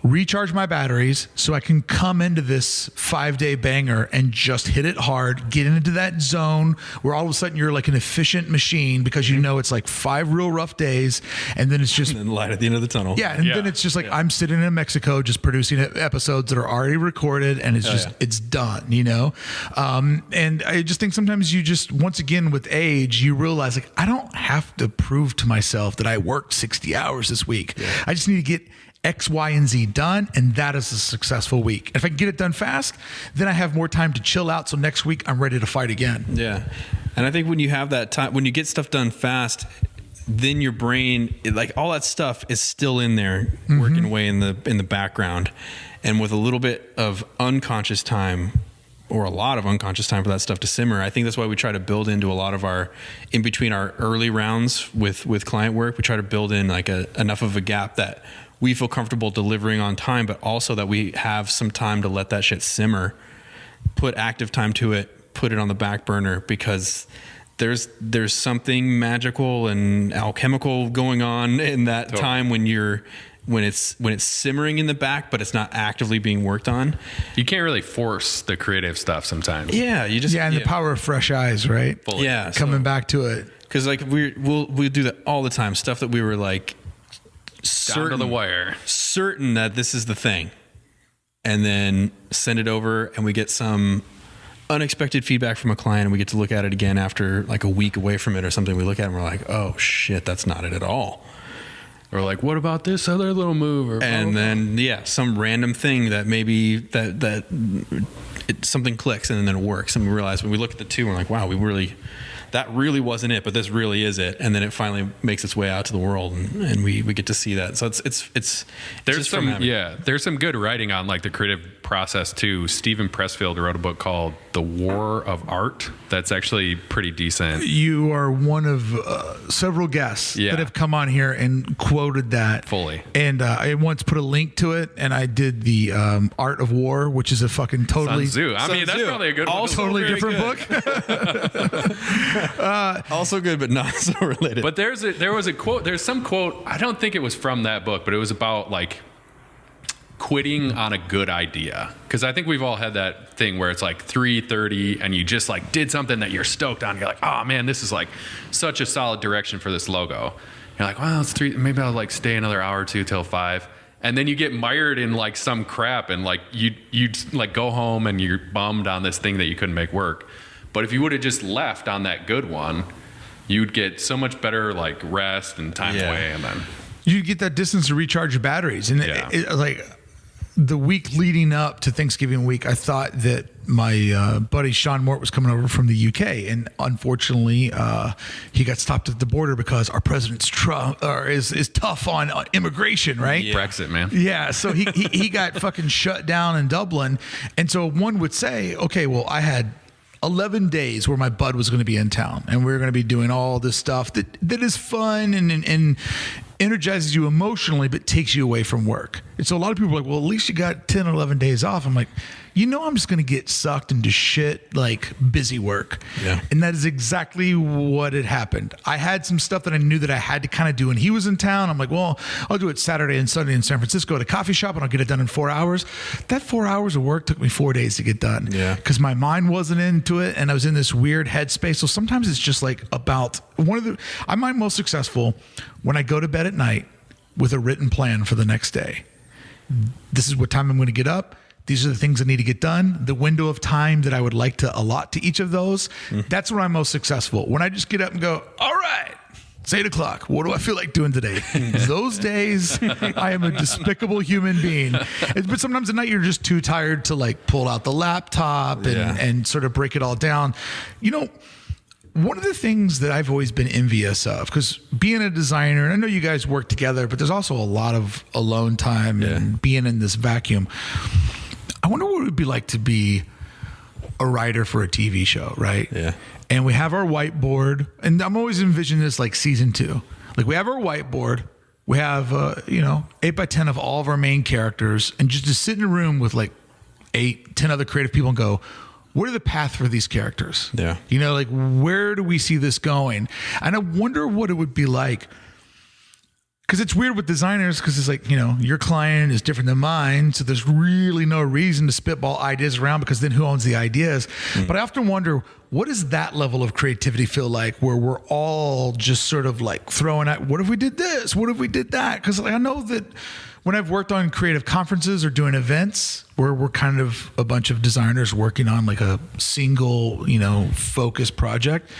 recharge my batteries so I can come into this 5-day banger and just hit it hard, get into that zone where all of a sudden you're like an efficient machine because you know it's like 5 real rough days, and then it's just and then light at the end of the tunnel. Then it's just like I'm sitting in Mexico just producing episodes that are already recorded, and it's it's done, you know? And I just think sometimes you just, once again with age, you realize like, I don't have to prove to myself that I worked 60 hours this week. I just need to get X, Y, and Z done, and that is a successful week. If I can get it done fast, then I have more time to chill out, so next week I'm ready to fight again. Yeah. And I think when you have that time, when you get stuff done fast, then your brain, like all that stuff is still in there, working away in the background. And with a little bit of unconscious time, or a lot of unconscious time for that stuff to simmer, I think that's why we try to build into a lot of our, in between our early rounds with client work, we try to build in like enough of a gap that we feel comfortable delivering on time, but also that we have some time to let that shit simmer, put active time to it, put it on the back burner, because there's something magical and alchemical going on in that time when it's simmering in the back, but it's not actively being worked on. You can't really force the creative stuff sometimes. Yeah, you just and the power of fresh eyes, right? Fully. Yeah, coming back to it, because like we'll do that all the time. Stuff that we were like down to the wire, certain that this is the thing, and then send it over, and we get some unexpected feedback from a client, and we get to look at it again after like a week away from it or something. We look at it and we're like, oh shit, that's not it at all. Or like, what about this other little move? Or and then some random thing that maybe that something clicks and then it works, and we realize when we look at the two, we're like, wow, that really wasn't it, but this really is it. And then it finally makes its way out to the world, and we get to see that. So there's some good writing on like the creative process too. Stephen Pressfield wrote a book called The War of Art. That's actually pretty decent. You are one of several guests that have come on here and quoted that fully. And I once put a link to it, and I did the Art of War, which is a fucking totally Sun Tzu. I mean, that's probably a good one. Totally different book. Also good, but not so related. But there's some quote, I don't think it was from that book, but it was about like quitting on a good idea. Because I think we've all had that thing where it's like 3:30 and you just like did something that you're stoked on. You're like, oh man, this is like such a solid direction for this logo. You're like, well, it's 3, maybe I'll like stay another hour or two till 5. And then you get mired in like some crap, and like you like go home and you're bummed on this thing that you couldn't make work. But if you would have just left on that good one, you'd get so much better like rest and time away, and then you get that distance to recharge your batteries. And like the week leading up to Thanksgiving week, I thought that my buddy Sean Mort was coming over from the UK, and unfortunately he got stopped at the border because our president's is tough on immigration, right? Brexit, man. Yeah, so he got fucking shut down in Dublin. And so one would say, okay, well, I had 11 days where my bud was going to be in town, and we were going to be doing all this stuff that is fun and energizes you emotionally, but takes you away from work. And so a lot of people are like, well, at least you got 10 or 11 days off. I'm like, I'm just going to get sucked into shit like busy work. Yeah. And that is exactly what had happened. I had some stuff that I knew that I had to kind of do, and he was in town. I'm like, well, I'll do it Saturday and Sunday in San Francisco at a coffee shop, and I'll get it done in 4 hours. That 4 hours of work took me 4 days to get done. Yeah. Because my mind wasn't into it, and I was in this weird headspace. So sometimes it's just like about I find most successful when I go to bed at night with a written plan for the next day. This is what time I'm going to get up. These are the things I need to get done. The window of time that I would like to allot to each of those. That's when I'm most successful. When I just get up and go, all right, it's 8 o'clock. What do I feel like doing today? Those days, I am a despicable human being. But sometimes at night, you're just too tired to like pull out the laptop and sort of break it all down. One of the things that I've always been envious of, because being a designer, and I know you guys work together, but there's also a lot of alone time and being in this vacuum. I wonder what it would be like to be a writer for a TV show, right? Yeah. And we have our whiteboard, and I'm always envisioning this like season 2. Like we have our whiteboard, we have 8x10 of all of our main characters, and just to sit in a room with like 8-10 other creative people and go, what are the path for these characters? Yeah. Like where do we see this going? And I wonder what it would be like. Because it's weird with designers, because it's like, your client is different than mine. So there's really no reason to spitball ideas around, because then who owns the ideas? But I often wonder, what does that level of creativity feel like, where we're all just sort of like throwing out, what if we did this? What if we did that? Because I know that when I've worked on creative conferences or doing events where we're kind of a bunch of designers working on like a single, focused project,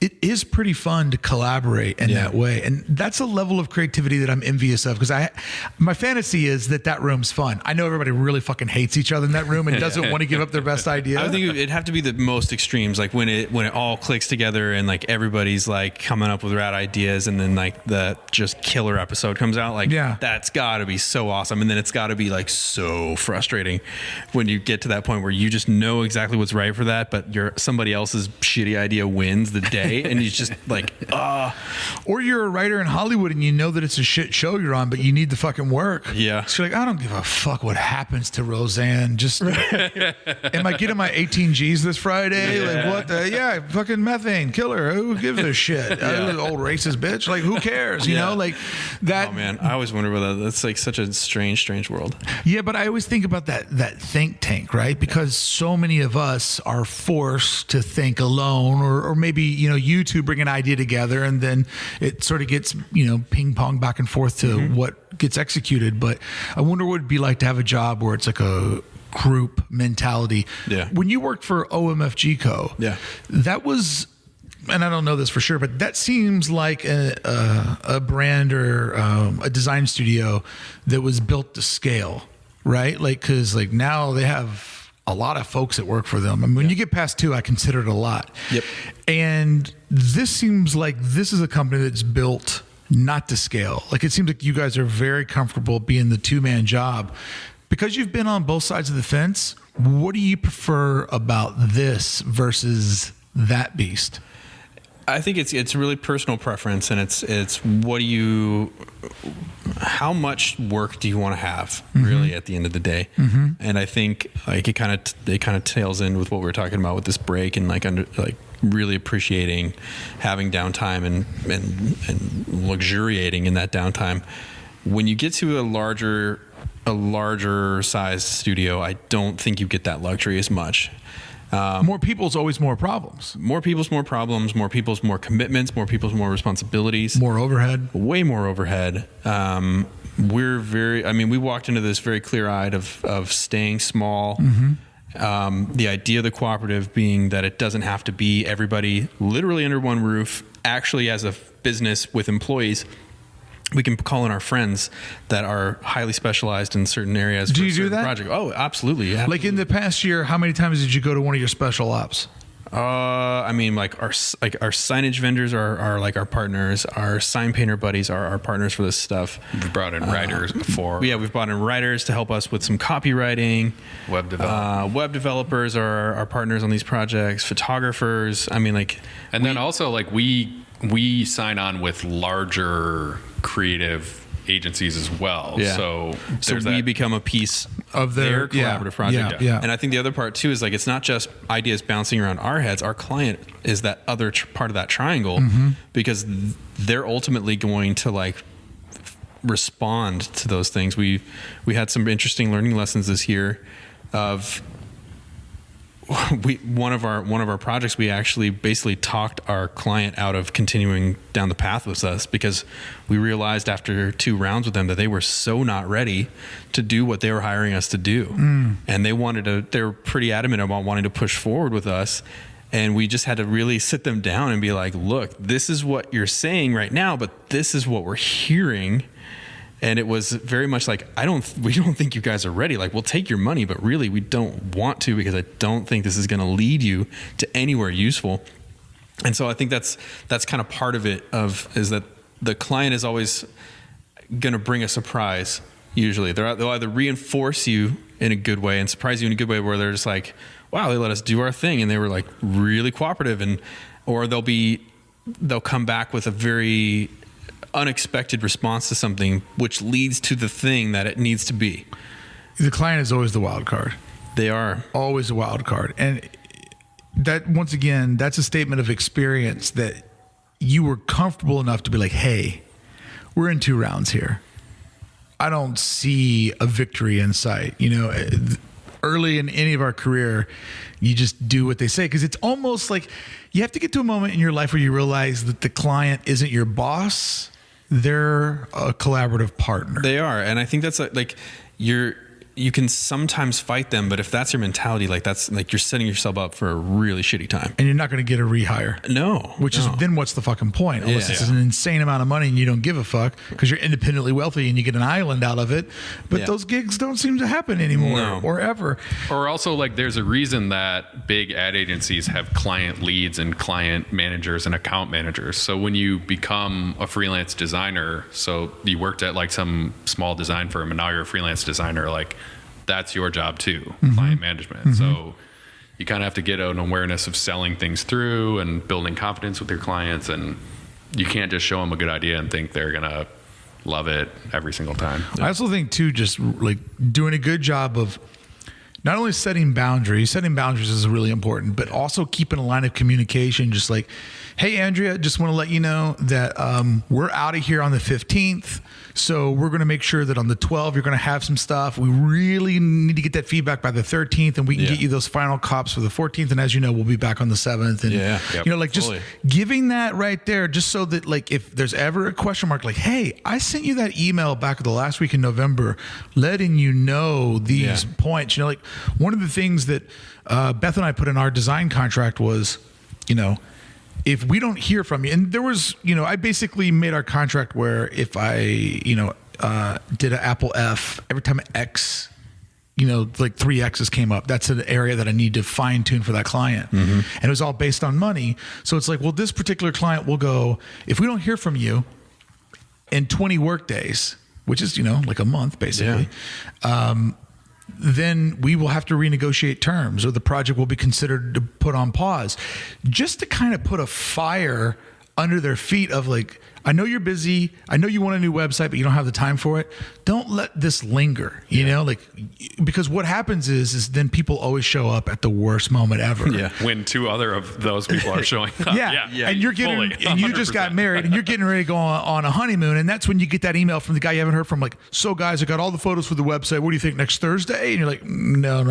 it is pretty fun to collaborate in that way. And that's a level of creativity that I'm envious of, because my fantasy is that room's fun. I know everybody really fucking hates each other in that room and doesn't want to give up their best idea. I think it'd have to be the most extremes, like when it all clicks together and like everybody's like coming up with rad ideas, and then like the just killer episode comes out. Like that's gotta be so awesome. And then it's gotta be like so frustrating when you get to that point where you just know exactly what's right for that, but somebody else's shitty idea wins the day. And he's just like, or you're a writer in Hollywood and you know that it's a shit show you're on, but you need the fucking work. Yeah. So you're like, I don't give a fuck what happens to Roseanne. Just, am I getting my 18 G's this Friday? Like, what the, fucking methane killer. Who gives a shit? Old racist bitch. Like, who cares? You know, like that. Oh man, I always wonder about that. That's like such a strange world. Yeah, but I always think about that think tank, right? Because so many of us are forced to think alone, or maybe, you two bring an idea together and then it sort of gets, ping pong back and forth to what gets executed. But I wonder what it'd be like to have a job where it's like a group mentality. Yeah. When you worked for OMFG Co., that was and I don't know this for sure, but that seems like a brand or a design studio that was built to scale, right? Like, because like now they have a lot of folks that work for them. I mean, when you get past 2, I consider it a lot. Yep. And this seems like this is a company that's built not to scale. Like, it seems like you guys are very comfortable being the 2-man job. Because you've been on both sides of the fence, what do you prefer about this versus that beast? I think it's really personal preference, and it's how much work do you want to have really at the end of the day? And I think like it kind of tails in with what we were talking about with this break, and like really appreciating having downtime and luxuriating in that downtime. When you get to a larger sized studio, I don't think you get that luxury as much. More people's always more problems. More people's more problems, more people's more commitments, more people's more responsibilities. More overhead. Way more overhead. We walked into this very clear-eyed of staying small. The idea of the cooperative being that it doesn't have to be everybody literally under one roof. Actually, as a business with employees, we can call in our friends that are highly specialized in certain areas. Do you do that? Project. Oh, absolutely. Like in the past year, how many times did you go to one of your special ops? Our signage vendors are like our partners. Our sign painter buddies are our partners for this stuff. We've brought in writers before. Yeah, we've brought in writers to help us with some copywriting. Web development. Web developers are our partners on these projects. Photographers. And then also like we sign on with larger creative agencies as well. Yeah. So we become a piece of their collaborative project. Yeah. And I think the other part too is like it's not just ideas bouncing around our heads. Our client is that other part of that triangle, because they're ultimately going to like respond to those things. We had some interesting learning lessons this year of one of our projects, we actually basically talked our client out of continuing down the path with us, because we realized after 2 rounds with them that they were so not ready to do what they were hiring us to do. And they were pretty adamant about wanting to push forward with us. And we just had to really sit them down and be like, look, this is what you're saying right now, but this is what we're hearing. And it was very much like, we don't think you guys are ready. Like, we'll take your money, but really we don't want to, because I don't think this is going to lead you to anywhere useful. And so I think that's kind of part of it, is that the client is always going to bring a surprise. Usually they'll either reinforce you in a good way and surprise you in a good way, where they're just like, wow, they let us do our thing. And they were like really cooperative, or they'll come back with a very unexpected response to something, which leads to the thing that it needs to be. The client is always the wild card. They are always a wild card. And that, once again, that's a statement of experience that you were comfortable enough to be like, hey, we're in 2 rounds here. I don't see a victory in sight. Early in any of our career, you just do what they say, because it's almost like you have to get to a moment in your life where you realize that the client isn't your boss. They're a collaborative partner. They are. And I think that's like you can sometimes fight them, but if that's your mentality, like that's like you're setting yourself up for a really shitty time. And you're not going to get a rehire. No. Is then what's the fucking point? Unless this is an insane amount of money and you don't give a fuck because you're independently wealthy and you get an island out of it. But those gigs don't seem to happen anymore or ever. Or also, like, there's a reason that big ad agencies have client leads and client managers and account managers. So when you become a freelance designer, so you worked at like some small design firm and now you're a freelance designer, like, that's your job too, client management. So you kind of have to get an awareness of selling things through and building confidence with your clients. And you can't just show them a good idea and think they're going to love it every single time. I also think too, just like doing a good job of not only setting boundaries is really important, but also keeping a line of communication. Just like, hey, Andrea, just want to let you know that we're out of here on the 15th. So we're going to make sure that on the 12th, you're going to have some stuff. We really need to get that feedback by the 13th, and we can get you those final cops for the 14th. And as you know, we'll be back on the 7th. And, just giving that right there, just so that like, if there's ever a question mark, like, hey, I sent you that email back the last week in November, letting you know these points, like one of the things that Beth and I put in our design contract was, if we don't hear from you, and there was, I basically made our contract where if I, did an Apple F, every time X, like 3 X's came up, that's an area that I need to fine tune for that client. And it was all based on money. So it's like, well, this particular client will go, if we don't hear from you in 20 work days, which is, like a month basically, then we will have to renegotiate terms, or the project will be considered to put on pause, just to kind of put a fire under their feet of like, I know you're busy. I know you want a new website, but you don't have the time for it. Don't let this linger, because what happens is then people always show up at the worst moment ever. Yeah. When 2 other of those people are showing up. Yeah. And you're getting, fully, and you just got married and you're getting ready to go on a honeymoon. And that's when you get that email from the guy you haven't heard from, like, so guys, I got all the photos for the website. What do you think next Thursday? And you're like, no.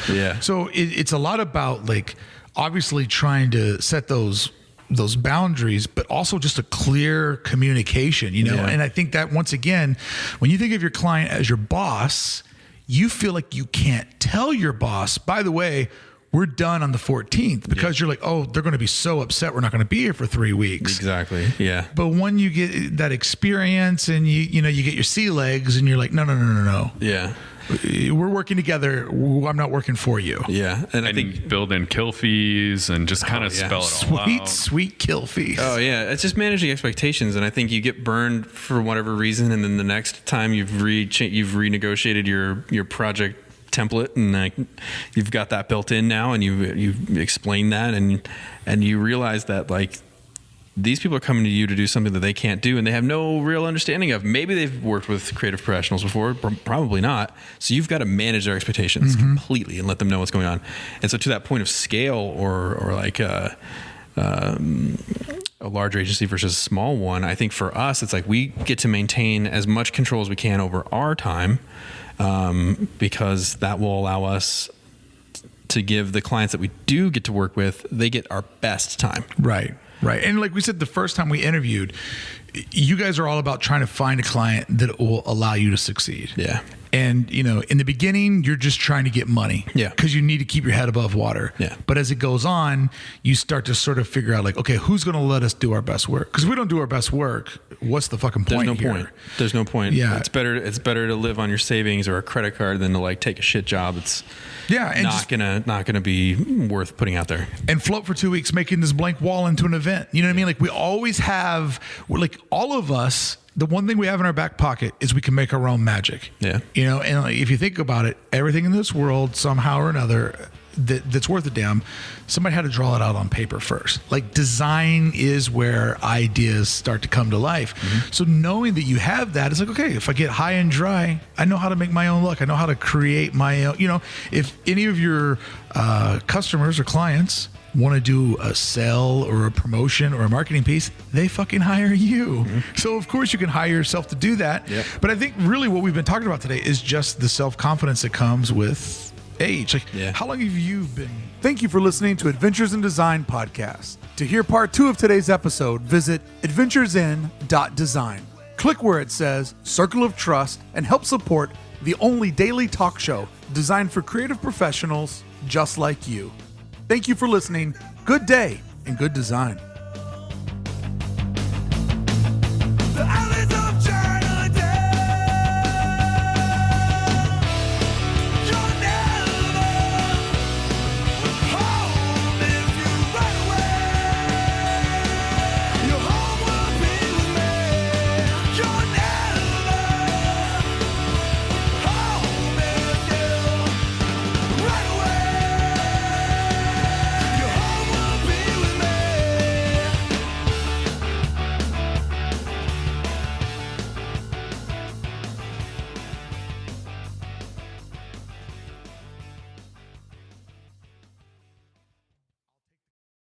Yeah. So it's a lot about like, obviously trying to set those boundaries, but also just a clear communication, And I think that once again, when you think of your client as your boss, you feel like you can't tell your boss, by the way, we're done on the 14th, because you're like, oh, they're going to be so upset. We're not going to be here for 3 weeks. Exactly. Yeah. But when you get that experience and you get your sea legs and you're like, no. Yeah. We're working together. I'm not working for you. Yeah. And I think build in kill fees and just kind of spell it all out. Sweet kill fees. Oh yeah, it's just managing expectations, and I think you get burned for whatever reason, and then the next time you've renegotiated your project template, and you've got that built in now, and you explain that, and you realize that like, these people are coming to you to do something that they can't do, and they have no real understanding of. Maybe they've worked with creative professionals before, probably not. So you've got to manage their expectations completely and let them know what's going on. And so to that point of scale, or like a larger agency versus a small one, I think for us, it's like we get to maintain as much control as we can over our time, because that will allow us to give the clients that we do get to work with, they get our best time. Right. And like we said, the first time we interviewed, you guys are all about trying to find a client that will allow you to succeed. Yeah. And, in the beginning, you're just trying to get money. Yeah. Because you need to keep your head above water. Yeah. But as it goes on, you start to sort of figure out like, okay, who's going to let us do our best work? Because if we don't do our best work, what's the fucking point? There's no point. Yeah. It's better to live on your savings or a credit card than to like take a shit job. It's and not gonna be worth putting out there. And float for 2 weeks, making this blank wall into an event. You know what I mean? Like we always have, like all of us, the one thing we have in our back pocket is we can make our own magic. Yeah. And like, if you think about it, everything in this world somehow or another that's worth a damn, somebody had to draw it out on paper first. Like design is where ideas start to come to life. So knowing that you have that, it's like, okay, if I get high and dry, I know how to make my own luck. I know how to create my own, if any of your customers or clients want to do a sell or a promotion or a marketing piece, they fucking hire you. So of course you can hire yourself to do that. Yep. But I think really what we've been talking about today is just the self-confidence that comes with age. Like, how long have you been? Thank you for listening to Adventures in Design podcast. To hear part 2 of today's episode, visit adventuresin.design. Click where it says Circle of Trust and help support the only daily talk show designed for creative professionals just like you. Thank you for listening. Good day and good design.